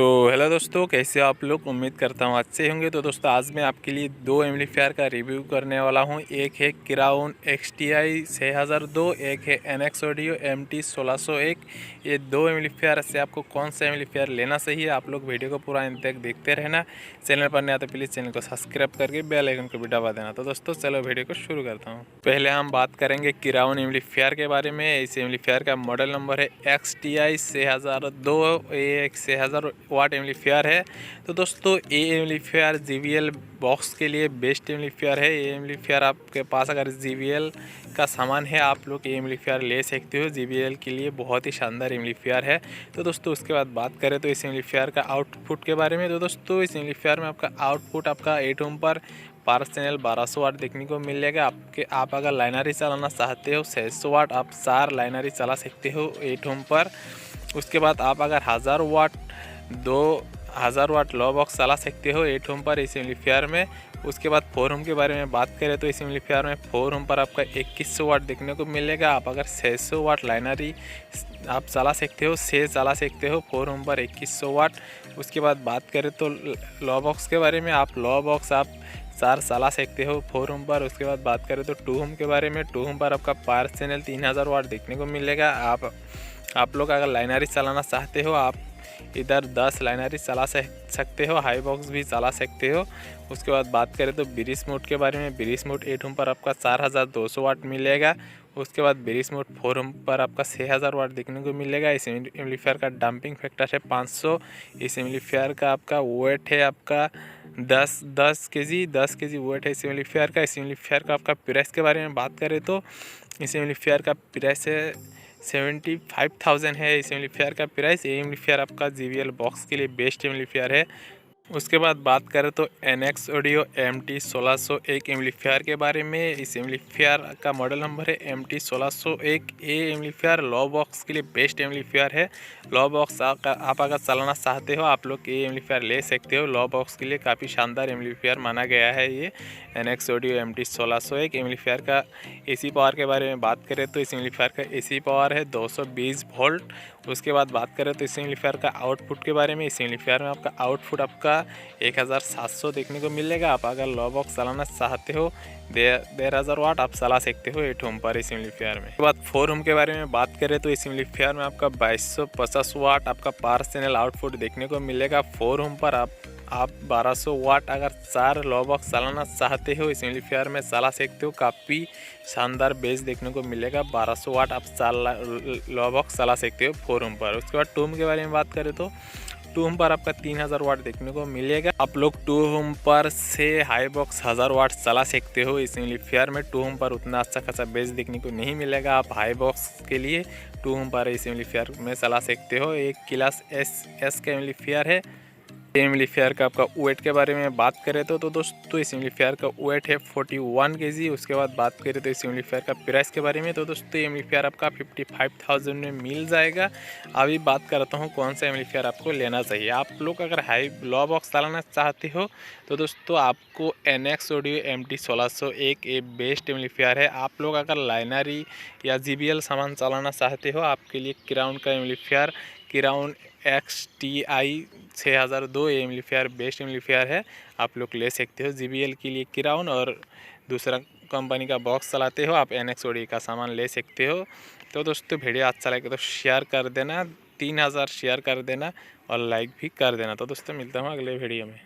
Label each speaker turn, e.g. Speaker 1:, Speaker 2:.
Speaker 1: तो हेलो दोस्तों, कैसे हो आप लोग। उम्मीद करता हूँ अच्छे होंगे। तो दोस्तों आज मैं आपके लिए दो एम्पलीफायर का रिव्यू करने वाला हूँ। एक है क्राउन XTI 6002, एक है NX ऑडियो MT 1601। ये दो एम्पलीफायर से आपको कौन सा एम्पलीफायर लेना चाहिए, आप लोग वीडियो को पूरा अंत तक देखते रहना। चैनल पर नहीं आते प्लीज़ चैनल को सब्सक्राइब करके बेल आइकन को भी दबा देना। तो दोस्तों चलो वीडियो को शुरू करता हूँ। पहले हम बात करेंगे क्राउन एम्पलीफायर के बारे में। इस एम्पलीफायर का मॉडल नंबर है XTI 6002। ये एक 6000 वाट एम्पलीफायर है। तो दोस्तों ये एम्पलीफायर JBL बॉक्स के लिए बेस्ट एम्पलीफायर है। ये एम्पलीफायर आपके पास अगर JBL का सामान है आप लोग ये एम्पलीफायर ले सकते हो। JBL के लिए बहुत ही शानदार एम्पलीफायर है। तो दोस्तों उसके बाद बात करें तो इस एम्पलीफायर का आउटपुट के बारे में। तो दोस्तों इस एम्पलीफायर में आपका आउटपुट आपका 8 ओम पर पावर चैनल 1200 वाट देखने को मिलेगा। आप अगर लाइनरी चलाना चाहते हो 600 वाट आप 4 लाइनरी चला सकते हो 8 ओम पर। उसके बाद आप अगर 2000 वाट लो बॉक्स चला सकते हो 8 ओम पर इस एम्पलीफायर में। उसके बाद 4 ओम के बारे में बात करें तो इस एम्पलीफायर में 4 ओम पर आपका 2100 वाट देखने को मिलेगा। आप अगर 600 वाट लाइनरी आप चला सकते हो, 6 चला सकते हो 4 ओम पर 2100 वाट। उसके बाद बात करें तो लो बॉक्स के बारे में, आप लो बॉक्स आप 4 चला सकते हो 4 ओम पर। उसके बाद बात करें तो 2 ओम के बारे में, 2 ओम पर आपका पावर चैनल 3000 वाट देखने को मिलेगा। आप लोग अगर लाइनरी चलाना चाहते हो आप इधर 10 लाइनरी चला सकते हो, हाई बॉक्स भी चला सकते हो। उसके बाद बात करें तो ब्रिज मोड के बारे में, ब्रिज मोड 8 ओम पर आपका 4200 वाट मिलेगा। उसके बाद ब्रिज मोड 4 ओम पर आपका 6000 वाट देखने को मिलेगा। इस एम्पलीफायर का डंपिंग फैक्टर है 500। इस एम्पलीफायर का आपका वेट है आपका 10 केजी वेट है इस एम्पलीफायर का। इस एम्पलीफायर का आपका प्राइस के बारे में बात करें तो इस एम्पलीफायर का प्राइस है 75,000 है इस एम्पलीफायर का प्राइस। ये एम्पलीफायर आपका JBL बॉक्स के लिए बेस्ट एम्पलीफायर है। उसके बाद बात करें तो NX ऑडियो MT 1601 एम्पलीफायर के बारे में। इस एम्पलीफायर का मॉडल नंबर है MT 1601। ये एम्पलीफायर लो बॉक्स के लिए बेस्ट एम्पलीफायर है। लो बॉक्स आप अगर चलाना चाहते हो आप लोग ये एम्पलीफायर ले सकते हो। लो बॉक्स के लिए काफ़ी शानदार एम्पलीफायर माना गया है ये NX ऑडियो MT 1601 एम्पलीफायर का। AC पावर के बारे में बात करें तो इस एम्पलीफायर का AC पावर है 220 वोल्ट। उसके बाद बात करें तो इस एम्पलीफायर का आउटपुट के बारे में। इस एम्पलीफायर में आपका आउटपुट आपका 1700 देखने को मिलेगा। आप अगर लो बॉक्स चलाना चाहते हो 1500 वाट आप चला सकते हो 8 ओम पर इस एम्पलीफायर में। उसके बाद 4 ओम के बारे में बात करें तो इस एम्पलीफायर में आपका 2250 वाट आपका पावर चैनल आउटपुट देखने को मिलेगा। 4 ओम पर आप 1200 वाट अगर 4 लो बॉक्स चलाना चाहते हो इस एम्पलीफायर में चला सकते हो। काफ़ी शानदार बेस देखने को मिलेगा। 1200 वाट आप 4 लो बॉक्स चला सकते हो 4 ओम पर। उसके बाद 2 ओम के बारे में बात करें तो 2 ओम पर आपका 3000 वाट देखने को मिलेगा। आप लोग 2 ओम पर से हाई बॉक्स 1000 वाट चला सकते हो इस एम्पलीफायर में। 2 ओम पर उतना अच्छा खासा बेस देखने को नहीं मिलेगा। आप हाई बॉक्स के लिए 2 ओम पर इस एम्पलीफायर में चला सकते हो। एक क्लास S का एम्पलीफायर है। एम्पलीफायर का आपका वेट के बारे में बात करें तो दोस्तों इस एम्पलीफायर का वेट है 41 केजी। उसके बाद बात करें तो इस एम्पलीफायर का प्राइस के बारे में तो दोस्तों एम्पलीफायर आपका 55,000 में मिल जाएगा। अभी बात करता हूँ कौन सा एम्पलीफायर आपको लेना चाहिए। आप लोग अगर हाई लो बॉक्स चलाना चाहते हो तो दोस्तों आपको NX ऑडियो MT 1601 ये बेस्ट एम्पलीफायर है। आप लोग अगर लाइनरी या JBL सामान चलाना चाहते हो आपके लिए क्राउन का amplifier crown XTI 6002 amplifier best amplifier है। आप लोग ले सकते हो। JBL के लिए क्राउन और दूसरा कंपनी का बॉक्स चलाते हो आप NX ऑडियो का सामान ले सकते हो। तो दोस्तों वीडियो अच्छा लगे तो शेयर कर देना, 3000 शेयर कर देना और लाइक भी कर देना। तो दोस्तों मिलता हूँ अगले वीडियो में।